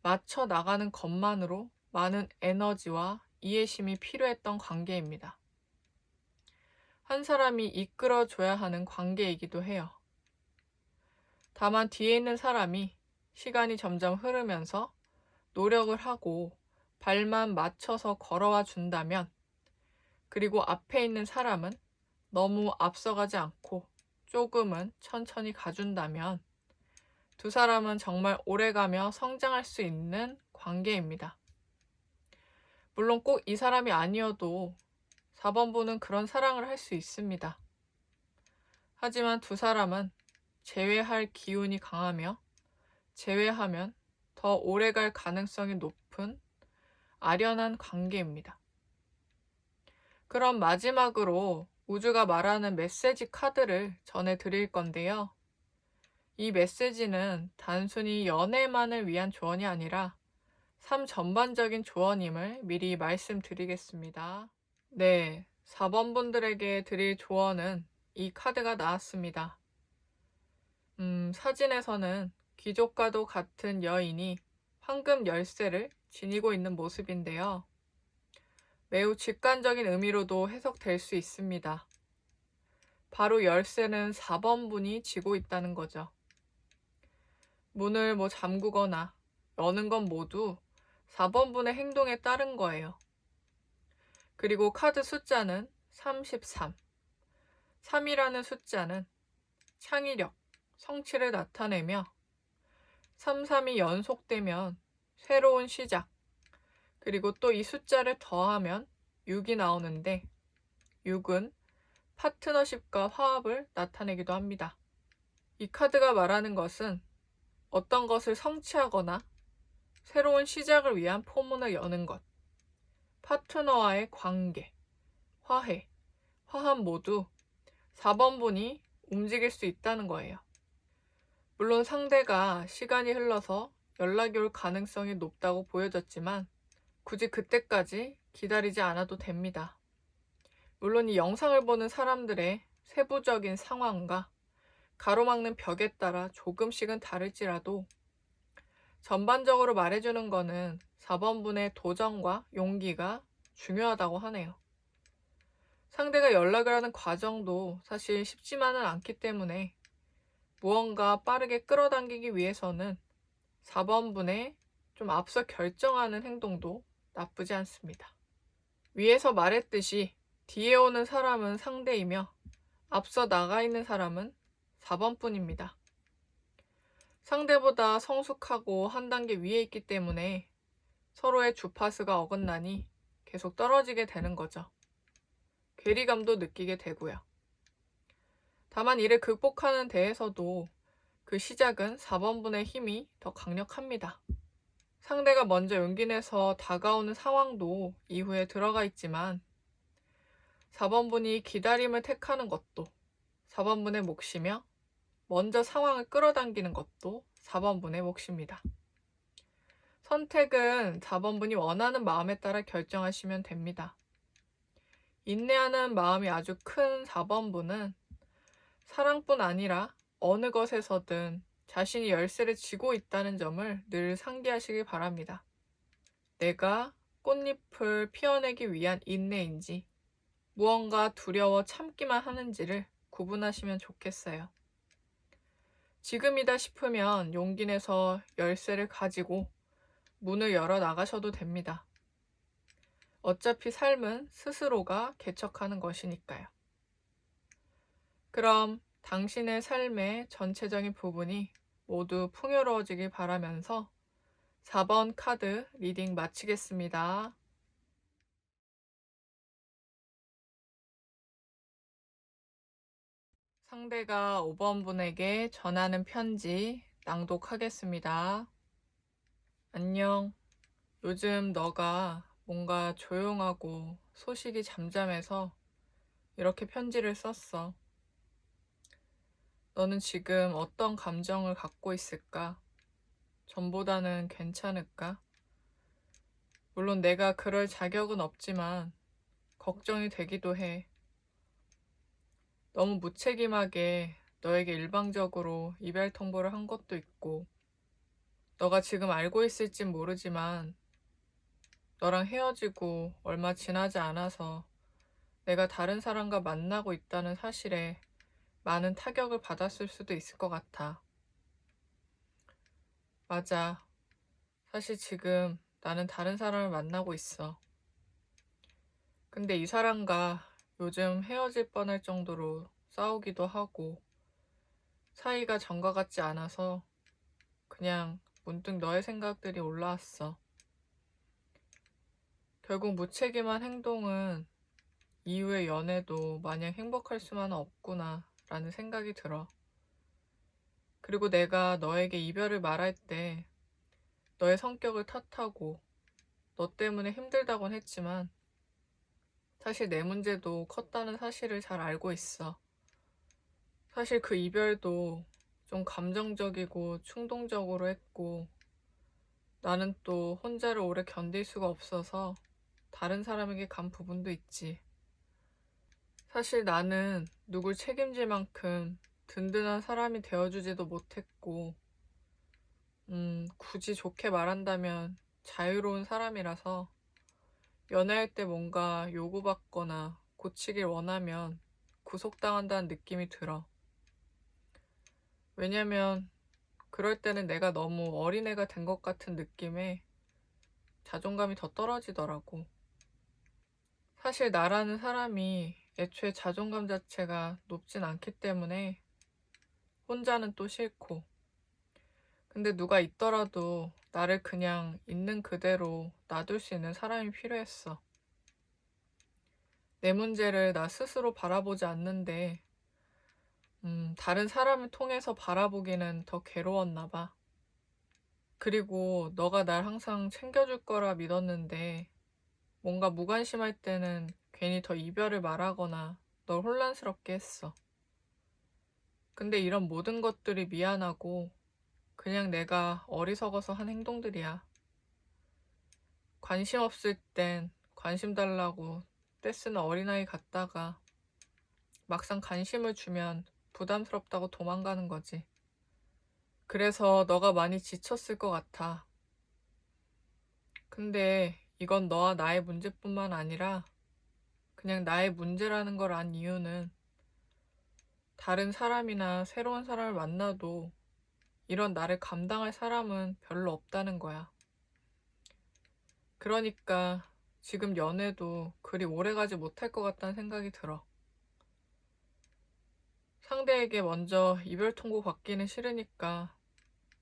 맞춰 나가는 것만으로 많은 에너지와 이해심이 필요했던 관계입니다. 한 사람이 이끌어줘야 하는 관계이기도 해요. 다만 뒤에 있는 사람이 시간이 점점 흐르면서 노력을 하고 발만 맞춰서 걸어와 준다면, 그리고 앞에 있는 사람은 너무 앞서가지 않고 조금은 천천히 가준다면 두 사람은 정말 오래가며 성장할 수 있는 관계입니다. 물론 꼭 이 사람이 아니어도 4번분은 그런 사랑을 할 수 있습니다. 하지만 두 사람은 재회할 기운이 강하며 재회하면 더 오래갈 가능성이 높은 아련한 관계입니다. 그럼 마지막으로 우주가 말하는 메시지 카드를 전해드릴 건데요. 이 메시지는 단순히 연애만을 위한 조언이 아니라 삶 전반적인 조언임을 미리 말씀드리겠습니다. 네, 4번분들에게 드릴 조언은 이 카드가 나왔습니다. 사진에서는 귀족과도 같은 여인이 황금 열쇠를 지니고 있는 모습인데요. 매우 직관적인 의미로도 해석될 수 있습니다. 바로 열쇠는 4번분이 쥐고 있다는 거죠. 문을 잠그거나 여는 건 모두 4번분의 행동에 따른 거예요. 그리고 카드 숫자는 33. 3이라는 숫자는 창의력, 성취를 나타내며 33이 연속되면 새로운 시작, 그리고 또 이 숫자를 더하면 6이 나오는데 6은 파트너십과 화합을 나타내기도 합니다. 이 카드가 말하는 것은 어떤 것을 성취하거나 새로운 시작을 위한 포문을 여는 것, 파트너와의 관계, 화해, 화합 모두 4번분이 움직일 수 있다는 거예요. 물론 상대가 시간이 흘러서 연락이 올 가능성이 높다고 보여졌지만 굳이 그때까지 기다리지 않아도 됩니다. 물론 이 영상을 보는 사람들의 세부적인 상황과 가로막는 벽에 따라 조금씩은 다를지라도 전반적으로 말해주는 거는 4번분의 도전과 용기가 중요하다고 하네요. 상대가 연락을 하는 과정도 사실 쉽지만은 않기 때문에 무언가 빠르게 끌어당기기 위해서는 4번분의 좀 앞서 결정하는 행동도 나쁘지 않습니다. 위에서 말했듯이 뒤에 오는 사람은 상대이며 앞서 나가 있는 사람은 4번뿐입니다. 상대보다 성숙하고 한 단계 위에 있기 때문에 서로의 주파수가 어긋나니 계속 떨어지게 되는 거죠. 괴리감도 느끼게 되고요. 다만 이를 극복하는 데에서도 그 시작은 4번분의 힘이 더 강력합니다. 상대가 먼저 용기 내서 다가오는 상황도 이후에 들어가 있지만 4번분이 기다림을 택하는 것도 4번분의 몫이며 먼저 상황을 끌어당기는 것도 4번분의 몫입니다. 선택은 4번분이 원하는 마음에 따라 결정하시면 됩니다. 인내하는 마음이 아주 큰 4번분은 사랑뿐 아니라 어느 것에서든 자신이 열쇠를 쥐고 있다는 점을 늘 상기하시길 바랍니다. 내가 꽃잎을 피워내기 위한 인내인지 무언가 두려워 참기만 하는지를 구분하시면 좋겠어요. 지금이다 싶으면 용기 내서 열쇠를 가지고 문을 열어 나가셔도 됩니다. 어차피 삶은 스스로가 개척하는 것이니까요. 그럼 당신의 삶의 전체적인 부분이 모두 풍요로워지길 바라면서 4번 카드 리딩 마치겠습니다. 상대가 5번 분에게 전하는 편지 낭독하겠습니다. 안녕. 요즘 너가 뭔가 조용하고 소식이 잠잠해서 이렇게 편지를 썼어. 너는 지금 어떤 감정을 갖고 있을까? 전보다는 괜찮을까? 물론 내가 그럴 자격은 없지만 걱정이 되기도 해. 너무 무책임하게 너에게 일방적으로 이별 통보를 한 것도 있고, 너가 지금 알고 있을진 모르지만 너랑 헤어지고 얼마 지나지 않아서 내가 다른 사람과 만나고 있다는 사실에 많은 타격을 받았을 수도 있을 것 같아. 맞아. 사실 지금 나는 다른 사람을 만나고 있어. 근데 이 사람과 요즘 헤어질 뻔할 정도로 싸우기도 하고 사이가 전과 같지 않아서 그냥 문득 너의 생각들이 올라왔어. 결국 무책임한 행동은 이후의 연애도 마냥 행복할 수만은 없구나 라는 생각이 들어. 그리고 내가 너에게 이별을 말할 때 너의 성격을 탓하고 너 때문에 힘들다곤 했지만 사실 내 문제도 컸다는 사실을 잘 알고 있어. 사실 그 이별도 좀 감정적이고 충동적으로 했고 나는 또 혼자를 오래 견딜 수가 없어서 다른 사람에게 간 부분도 있지. 사실 나는 누굴 책임질 만큼 든든한 사람이 되어주지도 못했고 굳이 좋게 말한다면 자유로운 사람이라서 연애할 때 뭔가 요구받거나 고치길 원하면 구속당한다는 느낌이 들어. 왜냐면 그럴 때는 내가 너무 어린애가 된 것 같은 느낌에 자존감이 더 떨어지더라고. 사실 나라는 사람이 애초에 자존감 자체가 높진 않기 때문에 혼자는 또 싫고, 근데 누가 있더라도 나를 그냥 있는 그대로 놔둘 수 있는 사람이 필요했어. 내 문제를 나 스스로 바라보지 않는데 다른 사람을 통해서 바라보기는 더 괴로웠나 봐. 그리고 너가 날 항상 챙겨줄 거라 믿었는데 뭔가 무관심할 때는 괜히 더 이별을 말하거나 널 혼란스럽게 했어. 근데 이런 모든 것들이 미안하고 그냥 내가 어리석어서 한 행동들이야. 관심 없을 땐 관심 달라고 떼쓰는 어린아이 같다가 막상 관심을 주면 부담스럽다고 도망가는 거지. 그래서 너가 많이 지쳤을 것 같아. 근데 이건 너와 나의 문제뿐만 아니라 그냥 나의 문제라는 걸 안 이유는 다른 사람이나 새로운 사람을 만나도 이런 나를 감당할 사람은 별로 없다는 거야. 그러니까 지금 연애도 그리 오래가지 못할 것 같다는 생각이 들어. 상대에게 먼저 이별 통보 받기는 싫으니까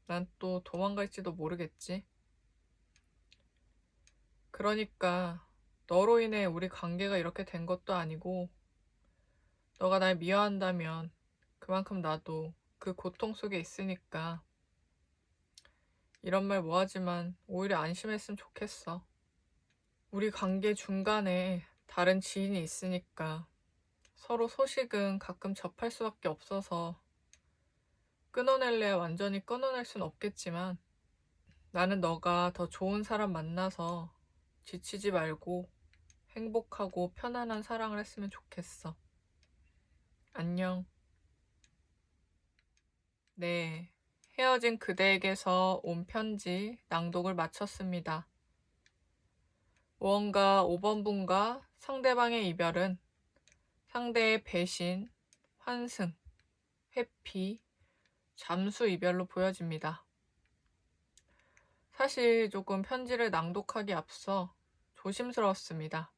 난 또 도망갈지도 모르겠지. 그러니까 너로 인해 우리 관계가 이렇게 된 것도 아니고 너가 날 미워한다면 그만큼 나도 그 고통 속에 있으니까 이런 말 뭐하지만 오히려 안심했으면 좋겠어. 우리 관계 중간에 다른 지인이 있으니까 서로 소식은 가끔 접할 수밖에 없어서 끊어낼래야 완전히 끊어낼 순 없겠지만 나는 너가 더 좋은 사람 만나서 지치지 말고 행복하고 편안한 사랑을 했으면 좋겠어. 안녕. 네. 헤어진 그대에게서 온 편지 낭독을 마쳤습니다. 무언가 5번분과 상대방의 이별은 상대의 배신, 환승, 회피, 잠수 이별로 보여집니다. 사실 조금 편지를 낭독하기 앞서 조심스러웠습니다.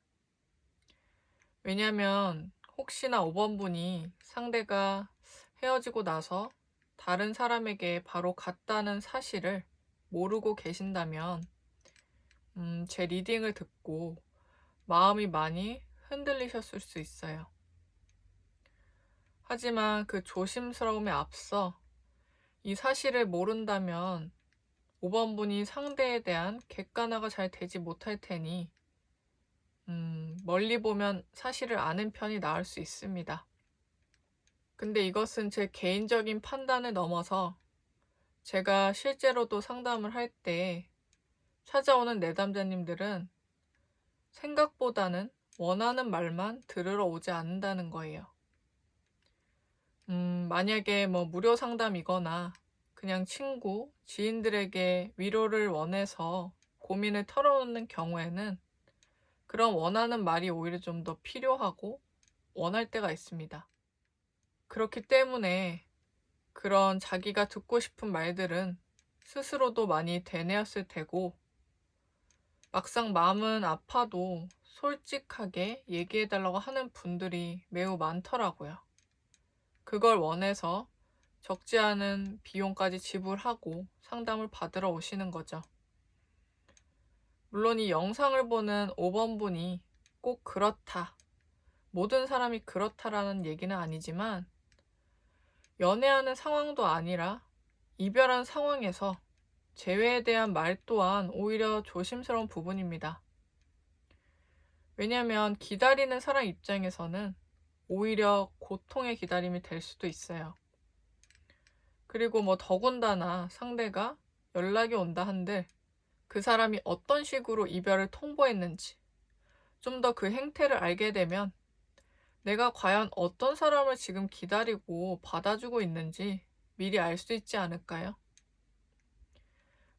왜냐면 혹시나 5번분이 상대가 헤어지고 나서 다른 사람에게 바로 갔다는 사실을 모르고 계신다면 제 리딩을 듣고 마음이 많이 흔들리셨을 수 있어요. 하지만 그 조심스러움에 앞서 이 사실을 모른다면 5번분이 상대에 대한 객관화가 잘 되지 못할 테니 멀리 보면 사실을 아는 편이 나을 수 있습니다. 근데 이것은 제 개인적인 판단을 넘어서 제가 실제로도 상담을 할 때 찾아오는 내담자님들은 생각보다는 원하는 말만 들으러 오지 않는다는 거예요. 만약에 무료 상담이거나 그냥 친구, 지인들에게 위로를 원해서 고민을 털어놓는 경우에는 그런 원하는 말이 오히려 좀 더 필요하고 원할 때가 있습니다. 그렇기 때문에 그런 자기가 듣고 싶은 말들은 스스로도 많이 되뇌었을 테고 막상 마음은 아파도 솔직하게 얘기해달라고 하는 분들이 매우 많더라고요. 그걸 원해서 적지 않은 비용까지 지불하고 상담을 받으러 오시는 거죠. 물론 이 영상을 보는 5번분이 꼭 그렇다, 모든 사람이 그렇다라는 얘기는 아니지만 연애하는 상황도 아니라 이별한 상황에서 재회에 대한 말 또한 오히려 조심스러운 부분입니다. 왜냐하면 기다리는 사람 입장에서는 오히려 고통의 기다림이 될 수도 있어요. 그리고 더군다나 상대가 연락이 온다 한들 그 사람이 어떤 식으로 이별을 통보했는지 좀 더 그 행태를 알게 되면 내가 과연 어떤 사람을 지금 기다리고 받아주고 있는지 미리 알 수 있지 않을까요?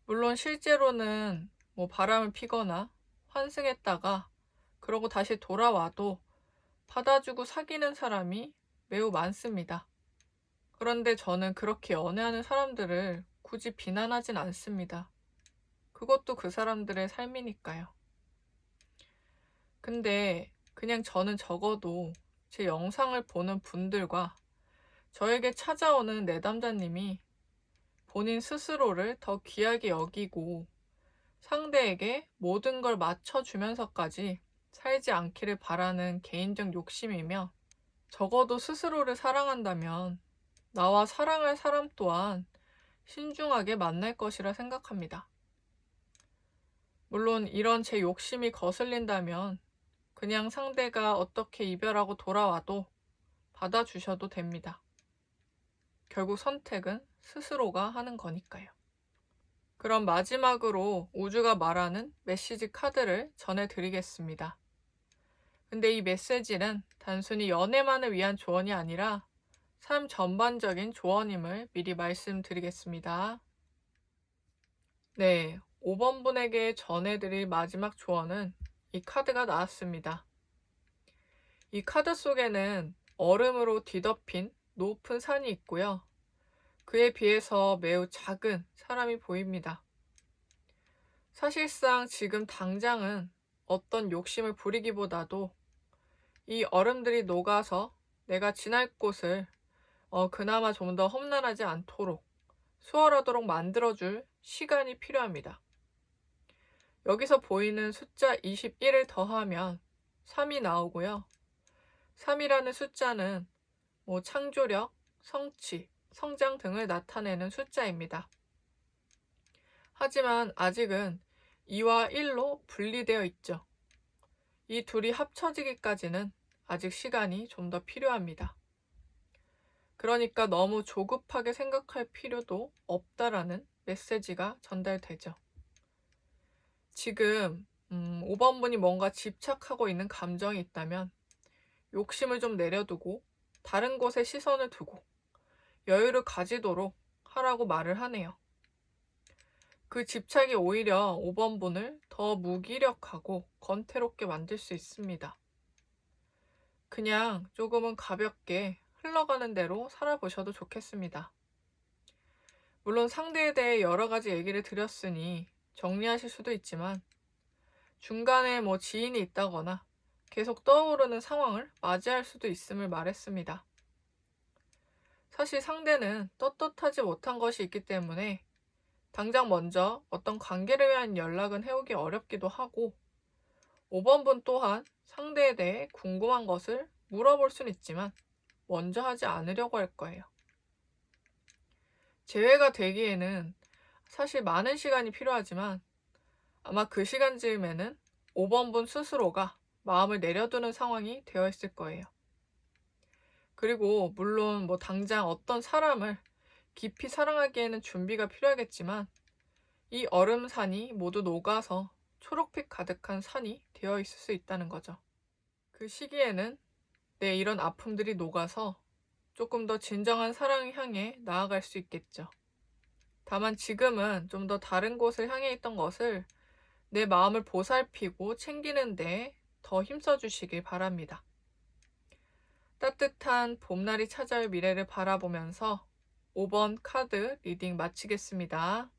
물론 실제로는 바람을 피거나 환승했다가 그러고 다시 돌아와도 받아주고 사귀는 사람이 매우 많습니다. 그런데 저는 그렇게 연애하는 사람들을 굳이 비난하진 않습니다. 그것도 그 사람들의 삶이니까요. 근데 그냥 저는 적어도 제 영상을 보는 분들과 저에게 찾아오는 내담자님이 본인 스스로를 더 귀하게 여기고 상대에게 모든 걸 맞춰주면서까지 살지 않기를 바라는 개인적 욕심이며 적어도 스스로를 사랑한다면 나와 사랑할 사람 또한 신중하게 만날 것이라 생각합니다. 물론 이런 제 욕심이 거슬린다면 그냥 상대가 어떻게 이별하고 돌아와도 받아주셔도 됩니다. 결국 선택은 스스로가 하는 거니까요. 그럼 마지막으로 우주가 말하는 메시지 카드를 전해드리겠습니다. 근데 이 메시지는 단순히 연애만을 위한 조언이 아니라 삶 전반적인 조언임을 미리 말씀드리겠습니다. 네, 5번분에게 전해드릴 마지막 조언은 이 카드가 나왔습니다. 이 카드 속에는 얼음으로 뒤덮인 높은 산이 있고요. 그에 비해서 매우 작은 사람이 보입니다. 사실상 지금 당장은 어떤 욕심을 부리기보다도 이 얼음들이 녹아서 내가 지날 곳을 그나마 좀 더 험난하지 않도록 수월하도록 만들어줄 시간이 필요합니다. 여기서 보이는 숫자 21을 더하면 3이 나오고요. 3이라는 숫자는 창조력, 성취, 성장 등을 나타내는 숫자입니다. 하지만 아직은 2와 1로 분리되어 있죠. 이 둘이 합쳐지기까지는 아직 시간이 좀 더 필요합니다. 그러니까 너무 조급하게 생각할 필요도 없다라는 메시지가 전달되죠. 지금 5번분이 뭔가 집착하고 있는 감정이 있다면 욕심을 좀 내려두고 다른 곳에 시선을 두고 여유를 가지도록 하라고 말을 하네요. 그 집착이 오히려 5번 분을 더 무기력하고 건태롭게 만들 수 있습니다. 그냥 조금은 가볍게 흘러가는 대로 살아보셔도 좋겠습니다. 물론 상대에 대해 여러 가지 얘기를 드렸으니 정리하실 수도 있지만 중간에 지인이 있다거나 계속 떠오르는 상황을 맞이할 수도 있음을 말했습니다. 사실 상대는 떳떳하지 못한 것이 있기 때문에 당장 먼저 어떤 관계를 위한 연락은 해오기 어렵기도 하고 5번 분 또한 상대에 대해 궁금한 것을 물어볼 수는 있지만 먼저 하지 않으려고 할 거예요. 재회가 되기에는 사실 많은 시간이 필요하지만 아마 그 시간쯤에는 5번 분 스스로가 마음을 내려두는 상황이 되어 있을 거예요. 그리고 물론 당장 어떤 사람을 깊이 사랑하기에는 준비가 필요하겠지만 이 얼음산이 모두 녹아서 초록빛 가득한 산이 되어 있을 수 있다는 거죠. 그 시기에는 내 이런 아픔들이 녹아서 조금 더 진정한 사랑을 향해 나아갈 수 있겠죠. 다만 지금은 좀 더 다른 곳을 향해 있던 것을 내 마음을 보살피고 챙기는 데 더 힘써 주시길 바랍니다. 따뜻한 봄날이 찾아올 미래를 바라보면서 5번 카드 리딩 마치겠습니다.